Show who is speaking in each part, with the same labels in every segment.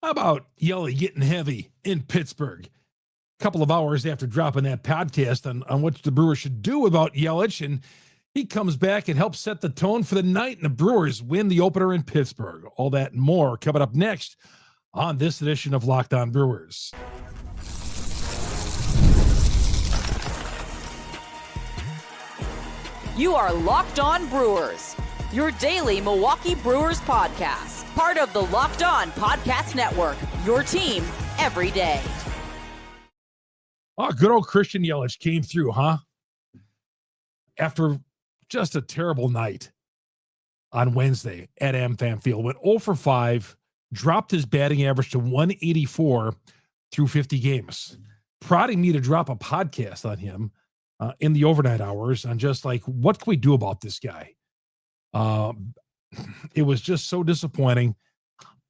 Speaker 1: How about Yelich getting heavy in Pittsburgh? A couple of hours after dropping that podcast on what the Brewers should do about Yelich, and he comes back and helps set the tone for the night, and the Brewers win the opener in Pittsburgh. All that and more coming up next on this edition of Locked On Brewers.
Speaker 2: You are Locked On Brewers, your daily Milwaukee Brewers podcast. Part of the Locked On Podcast Network, your team every day.
Speaker 1: Oh, good old Christian Yelich came through, huh? After just a terrible night on Wednesday at AmFam Field. Went 0 for 5, dropped his batting average to 184 through 50 games. Prodding me to drop a podcast on him in the overnight hours on just like, what can we do about this guy? It was just so disappointing.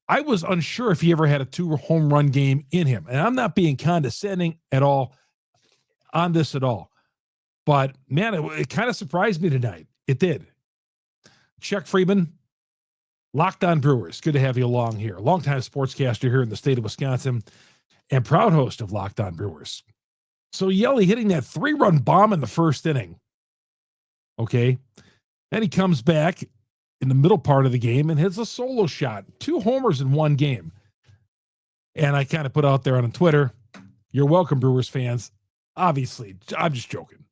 Speaker 1: I was unsure if he ever had a 2-home run game in him. And I'm not being condescending at all on this at all. But, man, it kind of surprised me tonight. It did. Chuck Freeman, Locked On Brewers. Good to have you along here. Longtime sportscaster here in the state of Wisconsin and proud host of Locked On Brewers. So Yelich hitting that 3-run bomb in the first inning. Okay. Then he comes back in the middle part of the game and hits a solo shot. 2 homers in one game. And I kind of put out there on Twitter, you're welcome, Brewers fans. Obviously, I'm just joking.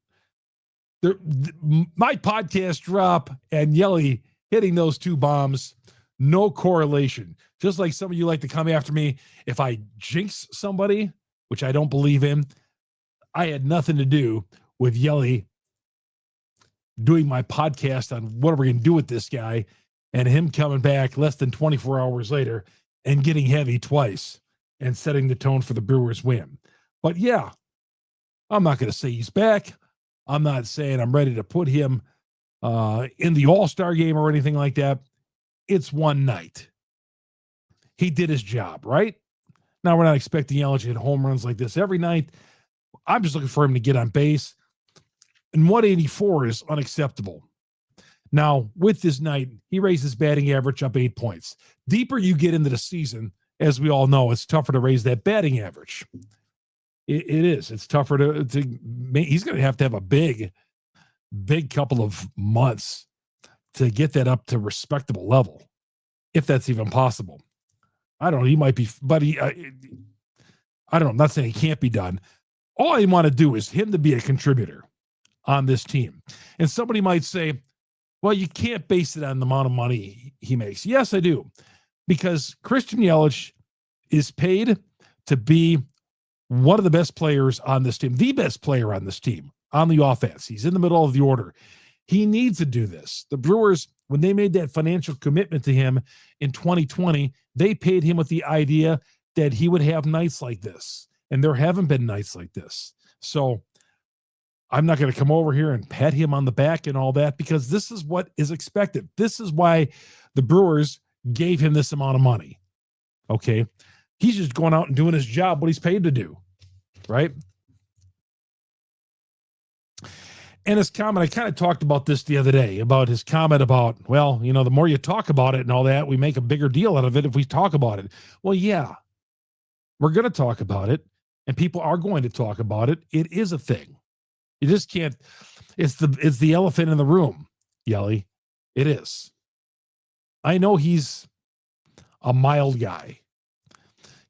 Speaker 1: My podcast drop and Yelich hitting those 2 bombs, no correlation. Just like some of you like to come after me if I jinx somebody, which I don't believe in. I had nothing to do with Yelich doing my podcast on what are we going to do with this guy and him coming back less than 24 hours later and getting heavy twice and setting the tone for the Brewers win. But yeah, I'm not going to say he's back. I'm not saying I'm ready to put him in the All-Star game or anything like that. It's one night. He did his job, right? Now, we're not expecting Yelich to hit home runs like this every night. I'm just looking for him to get on base. And 184 is unacceptable. Now, with this night, he raised his batting average up 8 points. Deeper you get into the season, as we all know, it's tougher to raise that batting average. It is. It's tougher to he's going to have a big couple of months to get that up to respectable level, if that's even possible. I don't know. He might be, but I don't know. I'm not saying he can't be done. All I want to do is him to be a contributor on this team. And somebody might say, well, you can't base it on the amount of money he makes. Yes, I do. Because Christian Yelich is paid to be one of the best players on this team, the best player on this team, on the offense. He's in the middle of the order. He needs to do this. The Brewers, when they made that financial commitment to him in 2020, they paid him with the idea that he would have nights like this. And there haven't been nights like this. So I'm not going to come over here and pat him on the back and all that, because this is what is expected. This is why the Brewers gave him this amount of money. Okay. He's just going out and doing his job, what he's paid to do. Right. And his comment, I kind of talked about this the other day, about his comment about, well, you know, the more you talk about it and all that, we make a bigger deal out of it if we talk about it. Well, yeah, we're going to talk about it, and people are going to talk about it. It is a thing. You just can't. It's the elephant in the room, Yelich. It is. I know he's a mild guy.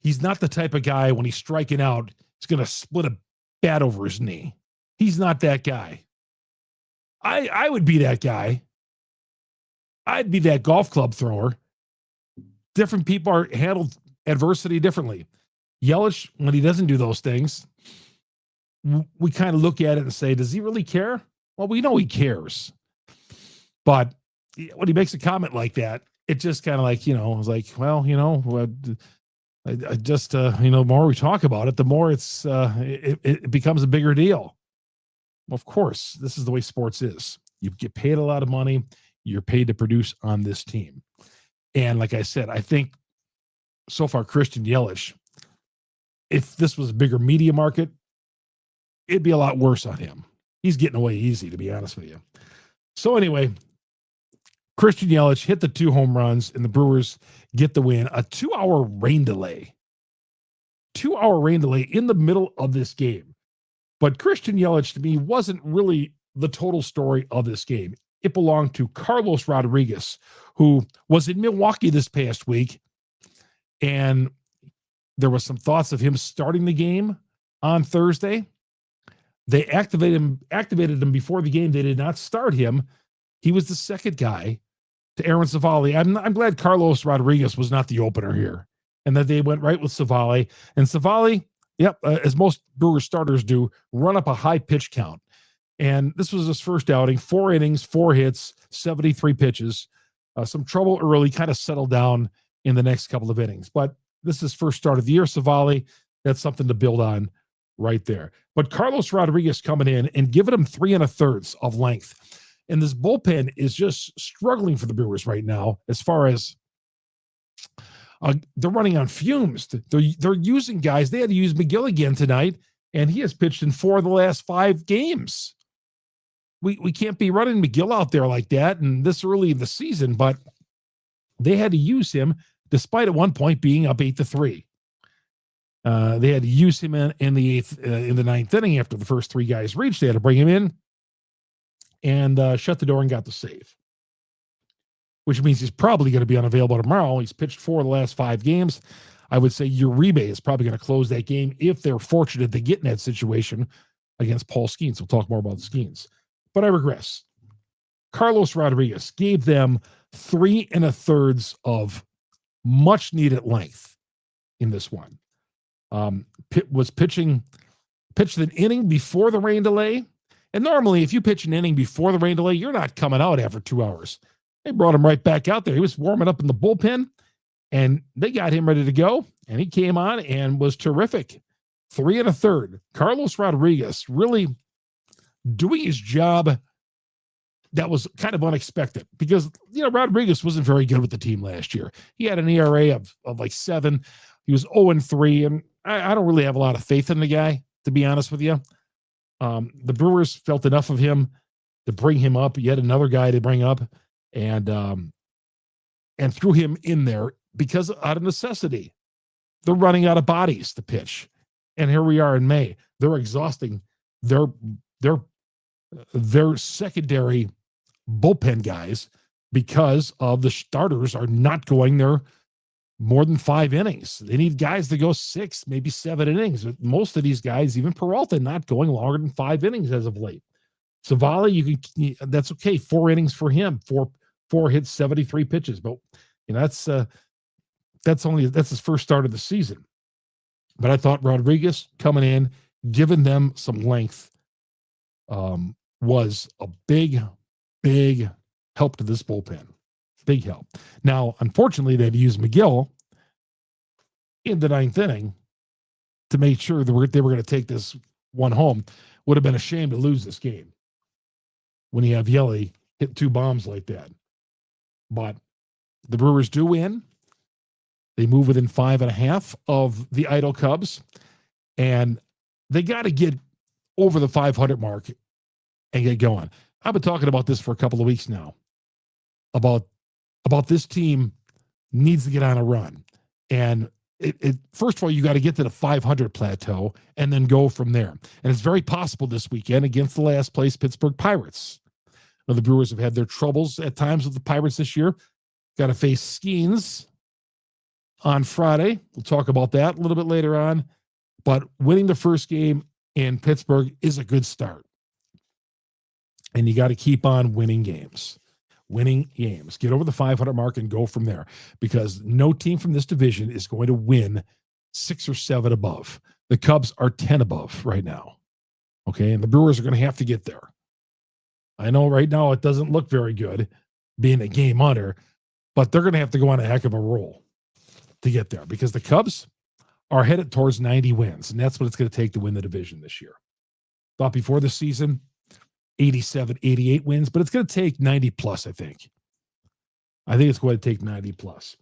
Speaker 1: He's not the type of guy when he's striking out, he's going to split a bat over his knee. He's not that guy. I would be that guy. I'd be that golf club thrower. Different people are handled adversity differently. Yelich, when he doesn't do those things, we kind of look at it and say, does he really care? Well, we know he cares. But when he makes a comment like that, it just kind of like, you know, it's like, well, you know, I just, you know, the more we talk about it, the more it becomes a bigger deal. Of course, this is the way sports is. You get paid a lot of money. You're paid to produce on this team. And like I said, I think so far, Christian Yelich, if this was a bigger media market, it'd be a lot worse on him. He's getting away easy, to be honest with you. So anyway, Christian Yelich hit the 2 home runs, and the Brewers get the win. A 2-hour rain delay. 2-hour rain delay in the middle of this game. But Christian Yelich, to me, wasn't really the total story of this game. It belonged to Carlos Rodriguez, who was in Milwaukee this past week, and there was some thoughts of him starting the game on Thursday. They activated him before the game. They did not start him. He was the second guy to Aaron Savali. I'm glad Carlos Rodriguez was not the opener here, and that they went right with Savali. And Savali, as most Brewers starters do, run up a high pitch count. And this was his first outing, 4 innings, 4 hits, 73 pitches. Some trouble early, kind of settled down in the next couple of innings. But this is his first start of the year. Savali, that's something to build on right there. But Carlos Rodriguez coming in and giving him 3 1/3 of length. And this bullpen is just struggling for the Brewers right now as far as they're running on fumes. They're using guys. They had to use McGill again tonight, and he has pitched in 4 of the last 5 games. We can't be running McGill out there like that and this early in the season, but they had to use him despite at one point being up 8-3. They had to use him in the 9th inning after the first 3 guys reached. They had to bring him in and shut the door and got the save, which means he's probably going to be unavailable tomorrow. He's pitched 4 of the last 5 games. I would say Uribe is probably going to close that game if they're fortunate to get in that situation against Paul Skeens. We'll talk more about the Skeens. But I regress. Carlos Rodriguez gave them 3 1/3 of much needed length in this one. Pitched an inning before the rain delay. And normally, if you pitch an inning before the rain delay, you're not coming out after 2 hours. They brought him right back out there. He was warming up in the bullpen, and they got him ready to go. And he came on and was terrific. 3 1/3. Carlos Rodriguez really doing his job. That was kind of unexpected because, Rodriguez wasn't very good with the team last year. He had an ERA of like 7. He was 0-3, and I don't really have a lot of faith in the guy, to be honest with you. The Brewers felt enough of him to bring him up, yet another guy to bring up, and threw him in there because out of necessity. They're running out of bodies to pitch. And here we are in May. They're exhausting their secondary bullpen guys because of the starters are not going there more than 5 innings. They need guys to go 6, maybe 7 innings. Most of these guys, even Peralta, not going longer than 5 innings as of late. Savali, that's okay. 4 innings for him. 4 hits, 73 pitches. But that's his first start of the season. But I thought Rodriguez coming in, giving them some length, was a big help to this bullpen. Big help. Now, unfortunately, they had to use McGill in the 9th inning to make sure they were going to take this one home. Would have been a shame to lose this game when you have Yelich hit 2 bombs like that. But the Brewers do win. They move within 5.5 of the idle Cubs, and they got to get over the 500 mark and get going. I've been talking about this for a couple of weeks now, about this team needs to get on a run. And first of all, you got to get to the 500 plateau and then go from there. And it's very possible this weekend against the last place Pittsburgh Pirates. Now, the Brewers have had their troubles at times with the Pirates this year. Got to face Skeens on Friday. We'll talk about that a little bit later on. But winning the first game in Pittsburgh is a good start. And you got to keep on winning games. Get over the 500 mark and go from there, because no team from this division is going to win 6 or 7 above. The Cubs are 10 above right now. Okay. And the Brewers are going to have to get there. I know right now it doesn't look very good being a game under, but they're going to have to go on a heck of a roll to get there, because the Cubs are headed towards 90 wins. And that's what it's going to take to win the division this year. Thought before the season, 87, 88 wins, but it's going to take 90 plus, I think. I think it's going to take 90 plus.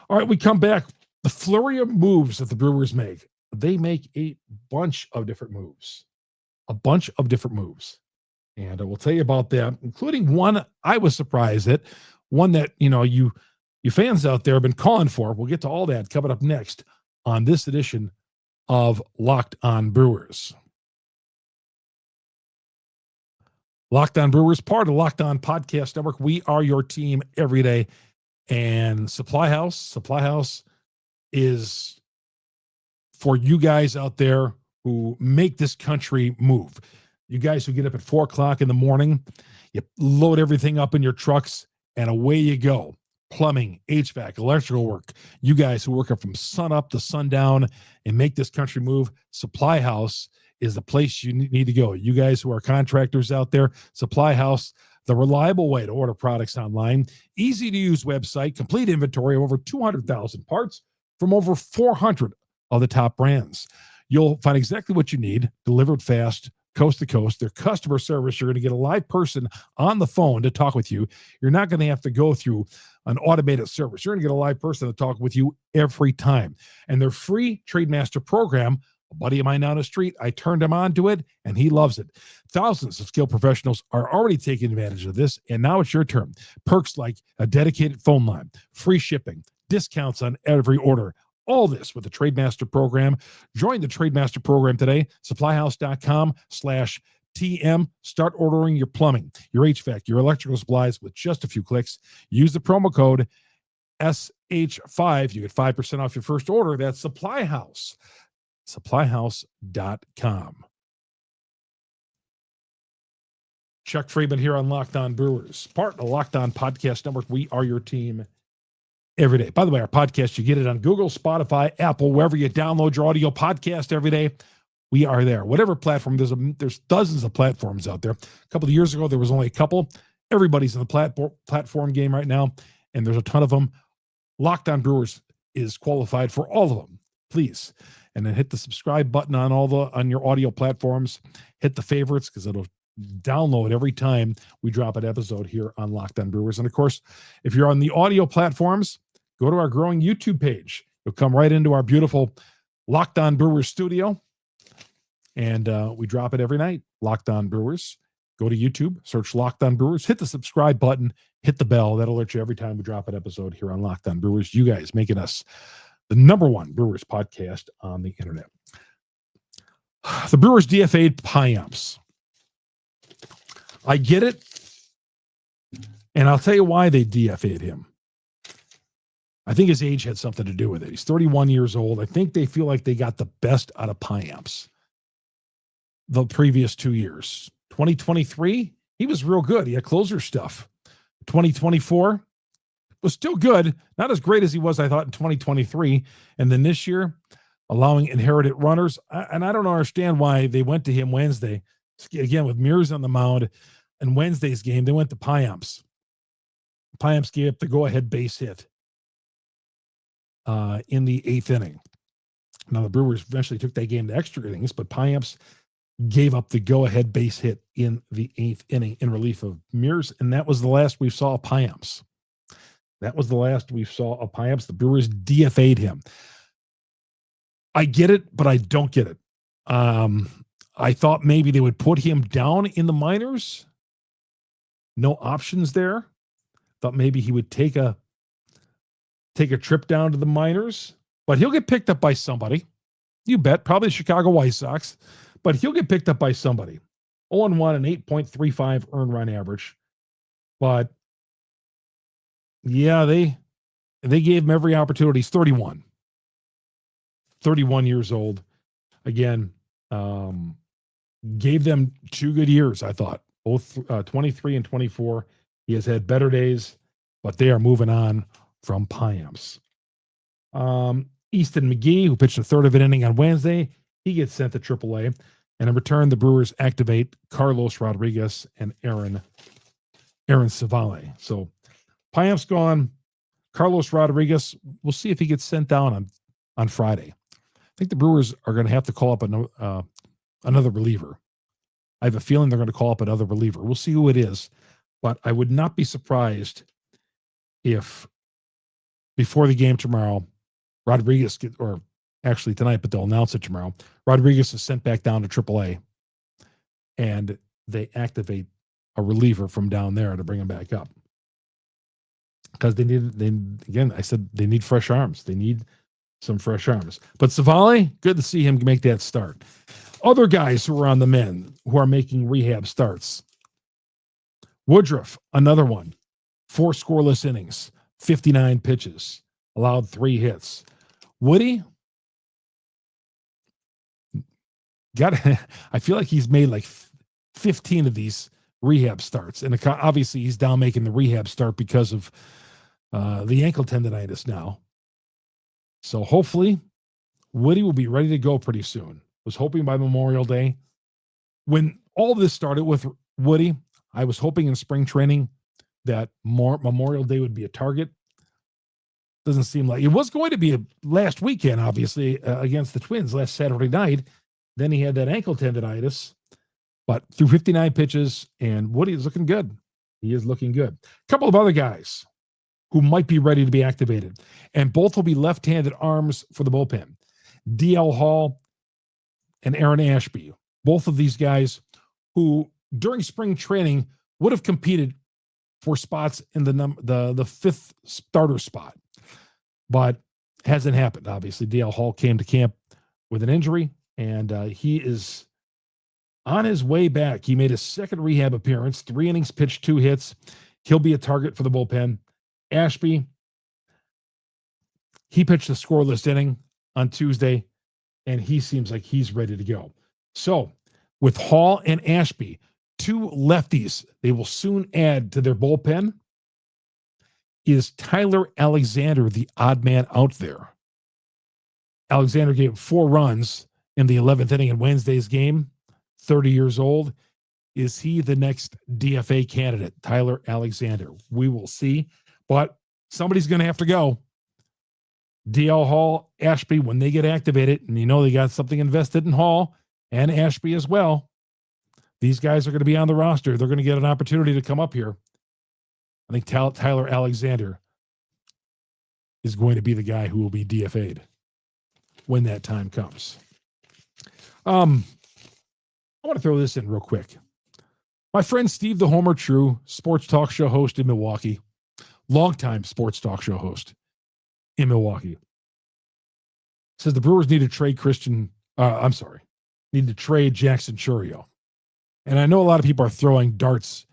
Speaker 1: All right, we come back. The flurry of moves that the Brewers make. They make a bunch of different moves. And I will tell you about them, including one I was surprised at. one that, you fans out there have been calling for. We'll get to all that coming up next on this edition of Locked On Brewers. Locked On Brewers, part of Locked On Podcast Network. We are your team every day. And Supply House is for you guys out there who make this country move. You guys who get up at 4 o'clock in the morning, you load everything up in your trucks, and away you go. Plumbing, HVAC, electrical work. You guys who work up from sun up to sundown and make this country move, Supply House is the place you need to go. You guys who are contractors out there, Supply House, the reliable way to order products online. Easy to use website, complete inventory of over 200,000 parts from over 400 of the top brands. You'll find exactly what you need, delivered fast, coast to coast. Their customer service, you're going to get a live person on the phone to talk with you. You're not going to have to go through an automated service. You're going to get a live person to talk with you every time. And their free Trademaster program, a buddy of mine down the street, I turned him on to it, and he loves it. Thousands of skilled professionals are already taking advantage of this, and now it's your turn. Perks like a dedicated phone line, free shipping, discounts on every order, all this with the Trademaster program. Join the Trademaster program today, supplyhouse.com/TM. Start ordering your plumbing, your HVAC, your electrical supplies with just a few clicks. Use the promo code SH5. You get 5% off your first order. That's Supply House. Supplyhouse.com. Chuck Freeman here on Locked On Brewers, part of the Locked On Podcast Network. We are your team every day. By the way, our podcast, you get it on Google, Spotify, Apple, wherever you download your audio podcast every day. We are there. Whatever platform, there's dozens of platforms out there. A couple of years ago, there was only a couple. Everybody's in the platform game right now, and there's a ton of them. Locked On Brewers is qualified for all of them. Please. And then hit the subscribe button on your audio platforms. Hit the favorites because it'll download every time we drop an episode here on Locked On Brewers. And of course, if you're on the audio platforms, go to our growing YouTube page. You'll come right into our beautiful Locked On Brewers studio. And we drop it every night. Locked On Brewers. Go to YouTube, search Locked On Brewers, hit the subscribe button, hit the bell. That'll alert you every time we drop an episode here on Locked On Brewers. You guys making us the #1 Brewers podcast on the internet. The Brewers DFA'd Payamps. I get it, and I'll tell you why they DFA'd him. I think his age had something to do with it. He's 31 years old. I think they feel like they got the best out of Payamps the previous 2 years. 2023, he was real good. He had closer stuff. 2024 was still good. Not as great as he was, I thought, in 2023. And then this year, allowing inherited runners. And I don't understand why they went to him Wednesday. Again, with Mears on the mound, and Wednesday's game, they went to Payamps. Payamps gave up the go-ahead base hit in the 8th inning. Now, the Brewers eventually took that game to extra innings, but Payamps gave up the go-ahead base hit in the 8th inning in relief of Mears, and that was the last we saw of Payamps. That was the last we saw of Payamps. The Brewers DFA'd him. I get it, but I don't get it. I thought maybe they would put him down in the minors. No options there. Thought maybe he would take a trip down to the minors, but he'll get picked up by somebody. You bet, probably the Chicago White Sox, but he'll get picked up by somebody. 0-1, an 8.35 earned run average. But yeah, they gave him every opportunity. He's 31 years old. Again, gave them 2 good years, I thought. Both 23 and 24. He has had better days, but they are moving on from Payamps. Easton McGee, who pitched a third of an inning on Wednesday, he gets sent to AAA. And in return, the Brewers activate Carlos Rodriguez and Aaron Civale. So Payamps gone. Carlos Rodriguez, we'll see if he gets sent down on Friday. I think the Brewers are going to have to call up another reliever. I have a feeling they're going to call up another reliever. We'll see who it is. But I would not be surprised if before the game tomorrow, Rodriguez, or actually tonight, but they'll announce it tomorrow, Rodriguez is sent back down to AAA, and they activate a reliever from down there to bring him back up. because I said they need fresh arms. They need some fresh arms. But Savali, good to see him make that start. Other guys who are on the men who are making rehab starts. Woodruff, another one. 4 scoreless innings, 59 pitches, allowed 3 hits. Woody, I feel like he's made like 15 of these rehab starts. And obviously he's down making the rehab start because of the ankle tendonitis now. So hopefully Woody will be ready to go pretty soon. Was hoping by Memorial Day. When all this started with Woody, I was hoping in spring training that Memorial Day would be a target. Doesn't seem like it was going to be a last weekend, obviously, against the Twins last Saturday night. Then he had that ankle tendonitis, but through 59 pitches, and Woody is looking good. He is looking good. A couple of other guys who might be ready to be activated, and both will be left-handed arms for the bullpen. DL Hall and Aaron Ashby. Both of these guys who, during spring training, would have competed for spots in the fifth starter spot, but hasn't happened. Obviously, DL Hall came to camp with an injury, and he is on his way back. He made his second rehab appearance, 3 innings pitched, 2 hits. He'll be a target for the bullpen. Ashby, he pitched a scoreless inning on Tuesday, and he seems like he's ready to go. So with Hall and Ashby, 2 lefties they will soon add to their bullpen. Is Tyler Alexander the odd man out there? Alexander gave 4 runs in the 11th inning in Wednesday's game, 30 years old. Is he the next DFA candidate, Tyler Alexander? We will see, but somebody's going to have to go. DL Hall, Ashby, when they get activated, and they got something invested in Hall and Ashby as well, these guys are going to be on the roster. They're going to get an opportunity to come up here. I think Tyler Alexander is going to be the guy who will be DFA'd when that time comes. I want to throw this in real quick. My friend Steve the Homer True, sports talk show host in Milwaukee, longtime sports talk show host in Milwaukee, says the Brewers need to trade need to trade Jackson Chourio. And I know a lot of people are throwing darts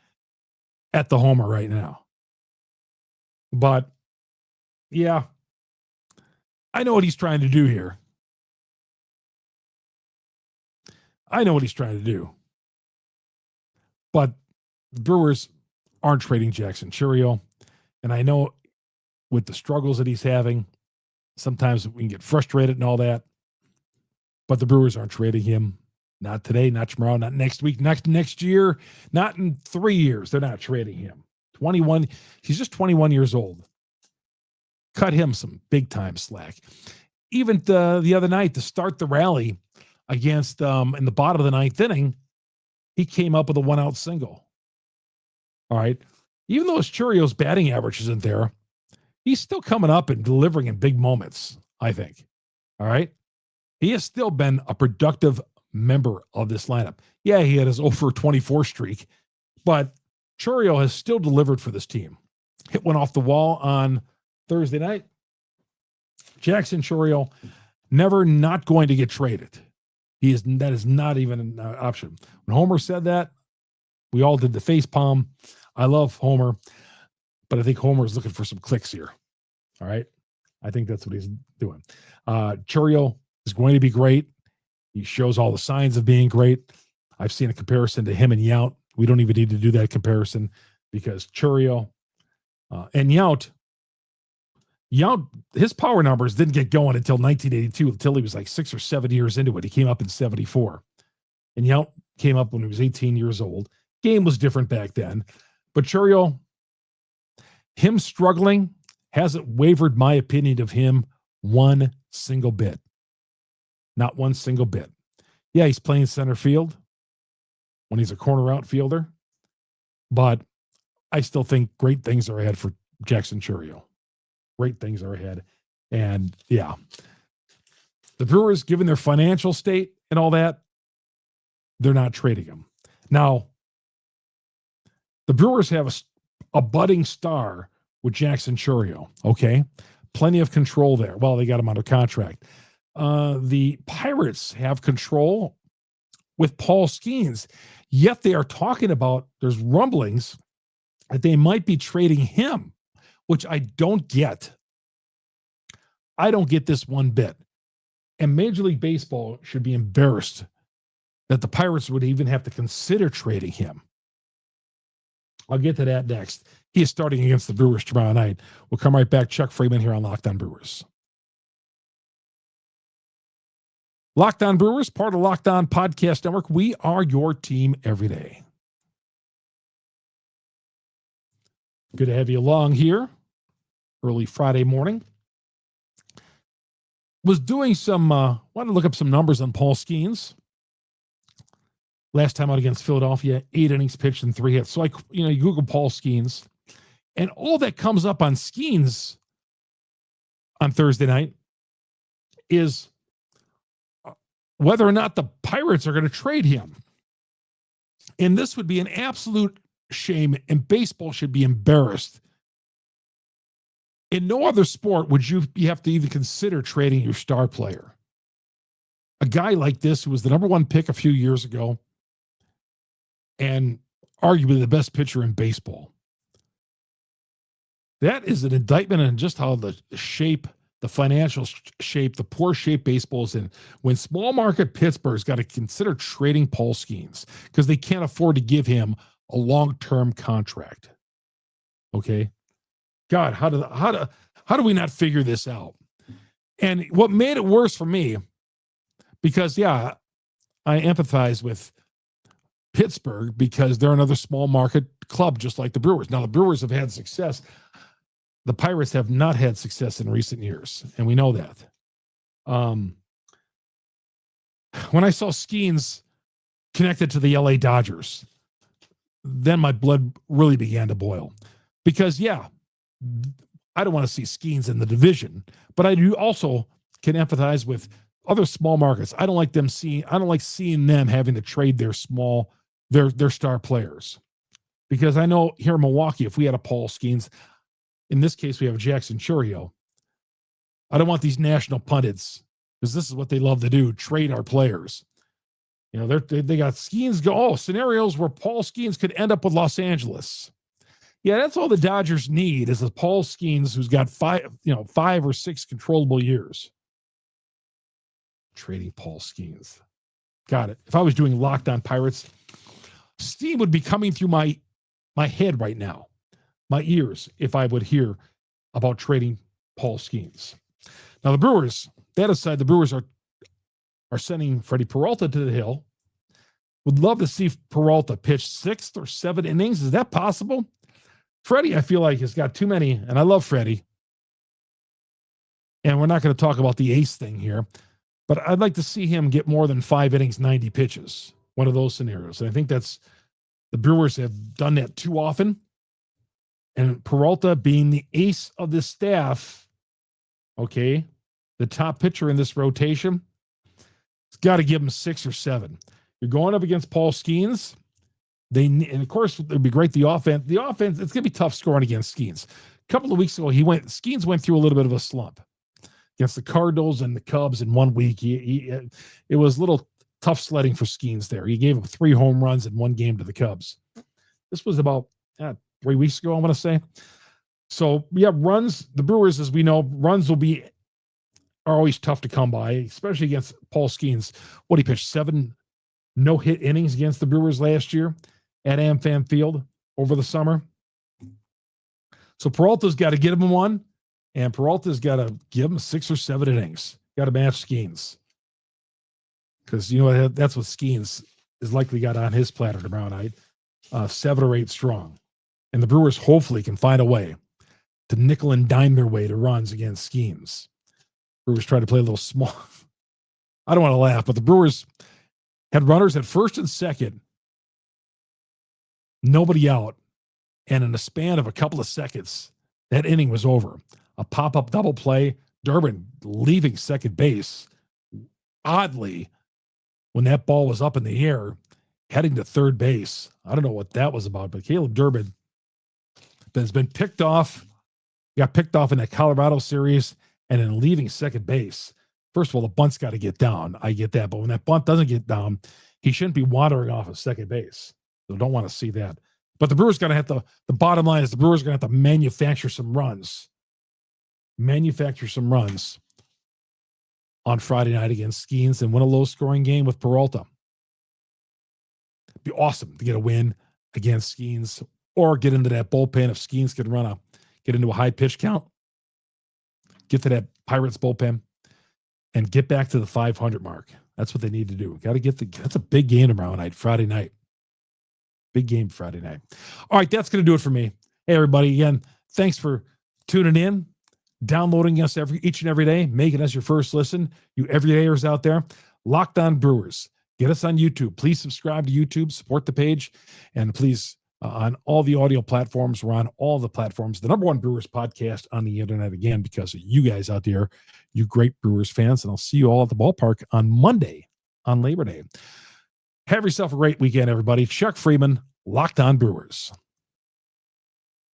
Speaker 1: at the Homer right now. But, yeah, I know what he's trying to do here. But the Brewers aren't trading Jackson Chourio. And I know with the struggles that he's having, sometimes we can get frustrated and all that. But the Brewers aren't trading him. Not today, not tomorrow, not next week, next year, not in 3 years. They're not trading him. 21. He's just 21 years old. Cut him some big time slack. Even the other night to start the rally against in the bottom of the 9th inning, he came up with a 1-out single. All right. Even though his Chourio's batting average isn't there, he's still coming up and delivering in big moments, I think. All right. He has still been a productive member of this lineup. Yeah, he had his 0-for-24 streak, but Chourio has still delivered for this team. Hit one off the wall on Thursday night. Jackson Chourio, never not going to get traded. That is not even an option. When Homer said that, we all did the face palm. I love Homer, but I think Homer is looking for some clicks here. All right. I think that's what he's doing. Chourio is going to be great. He shows all the signs of being great. I've seen a comparison to him and Yount. We don't even need to do that comparison because Chourio and Yount, his power numbers didn't get going until 1982, until he was like 6 or 7 years into it. He came up in 74. And Yount came up when he was 18 years old. Game was different back then. But Chourio, him struggling hasn't wavered my opinion of him one single bit. Not one single bit. Yeah, he's playing center field when he's a corner outfielder, but I still think great things are ahead for Jackson Chourio. Great things are ahead. And yeah, the Brewers, given their financial state and all that, they're not trading him. Now, the Brewers have a budding star with Jackson Chourio. Okay. Plenty of control there. Well, they got him under contract. The Pirates have control with Paul Skeens, yet they are talking about, there's rumblings that they might be trading him, which I don't get. I don't get this one bit. And Major League Baseball should be embarrassed that the Pirates would even have to consider trading him. I'll get to that next. He is starting against the Brewers tomorrow night. We'll come right back. Chuck Freeman here on Locked On Brewers. Locked On Brewers, part of Locked On Podcast Network. We are your team every day. Good to have you along here early Friday morning. Was doing some, wanted to look up some numbers on Paul Skeens. Last time out against Philadelphia, 8 innings pitched and 3 hits. So you Google Paul Skeens, and all that comes up on Skeens on Thursday night is whether or not the Pirates are going to trade him. And this would be an absolute shame, and baseball should be embarrassed. In no other sport would you have to even consider trading your star player. A guy like this, who was the number 1 pick a few years ago, and arguably the best pitcher in baseball. That is an indictment on just how the financial shape, the poor shape baseball is in. When small market Pittsburgh's got to consider trading Paul Skeens because they can't afford to give him a long-term contract. Okay? God, how do we not figure this out? And what made it worse for me, because I empathize with Pittsburgh because they're another small market club just like the Brewers. Now the Brewers have had success. The Pirates have not had success in recent years, and we know that. When I saw Skeens connected to the LA Dodgers, then my blood really began to boil. Because, I don't want to see Skeens in the division, but I do also can empathize with other small markets. I don't like seeing them having to trade their star players. Because I know here in Milwaukee, if we had a Paul Skeens, in this case, we have Jackson Chourio. I don't want these national pundits, because this is what they love to do, trade our players. They got Skeens scenarios where Paul Skeens could end up with Los Angeles. Yeah, that's all the Dodgers need is a Paul Skeens who's got 5 or 6 controllable years. Trading Paul Skeens. Got it. If I was doing Locked On Pirates, steam would be coming through my head right now, my ears, if I would hear about trading Paul Skeens. Now the Brewers, that aside, the Brewers are sending Freddie Peralta to the hill. Would love to see Peralta pitch 6 or 7 innings. Is that possible? Freddie, I feel like, has got too many, and I love Freddie. And we're not going to talk about the ace thing here, but I'd like to see him get more than 5 innings, 90 pitches. One of those scenarios. And I think the Brewers have done that too often. And Peralta being the ace of the staff, okay, the top pitcher in this rotation, it's got to give him 6 or 7. You're going up against Paul Skeens. And of course, it'd be great. The offense, it's going to be tough scoring against Skeens. A couple of weeks ago, Skeens went through a little bit of a slump against the Cardinals and the Cubs in 1 week. It was a little tough sledding for Skeens there. He gave up 3 home runs in 1 game to the Cubs. This was about 3 weeks ago, I want to say. So, runs, the Brewers, as we know, runs are always tough to come by, especially against Paul Skeens. What, he pitched 7 no-hit innings against the Brewers last year at AmFam Field over the summer. So Peralta's got to get him 1, and Peralta's got to give him 6 or 7 innings. Got to match Skeens. Because, that's what Skeens is likely got on his platter tomorrow night. 7 or 8 strong. And the Brewers hopefully can find a way to nickel and dime their way to runs against Skeens. Brewers try to play a little small. I don't want to laugh, but the Brewers had runners at first and second, nobody out, and in a span of a couple of seconds, that inning was over. A pop-up double play, Durbin leaving second base. Oddly, when that ball was up in the air, heading to third base. I don't know what that was about, but Caleb Durbin has been picked off Got picked off in that Colorado series and then leaving second base. First of all, the bunt's got to get down. I get that. But when that bunt doesn't get down, he shouldn't be wandering off of second base. So don't want to see that. But the Brewers going to have to, the bottom line is the Brewers going to have to manufacture some runs. On Friday night against Skeens and win a low-scoring game with Peralta. It'd be awesome to get a win against Skeens or get into that bullpen if Skeens could get into a high pitch count, get to that Pirates bullpen, and get back to the 500 mark. That's what they need to do. Got to that's a big game tomorrow night, Friday night. Big game Friday night. All right, that's going to do it for me. Hey, everybody, again, thanks for tuning in, downloading us each and every day, making us your first listen. You everydayers out there, Locked On Brewers. Get us on YouTube. Please subscribe to YouTube, support the page, and please, on all the audio platforms, we're on all the platforms, the number one Brewers podcast on the internet, again, because of you guys out there, you great Brewers fans, and I'll see you all at the ballpark on Monday, on Labor Day. Have yourself a great weekend, everybody. Chuck Freeman, Locked On Brewers.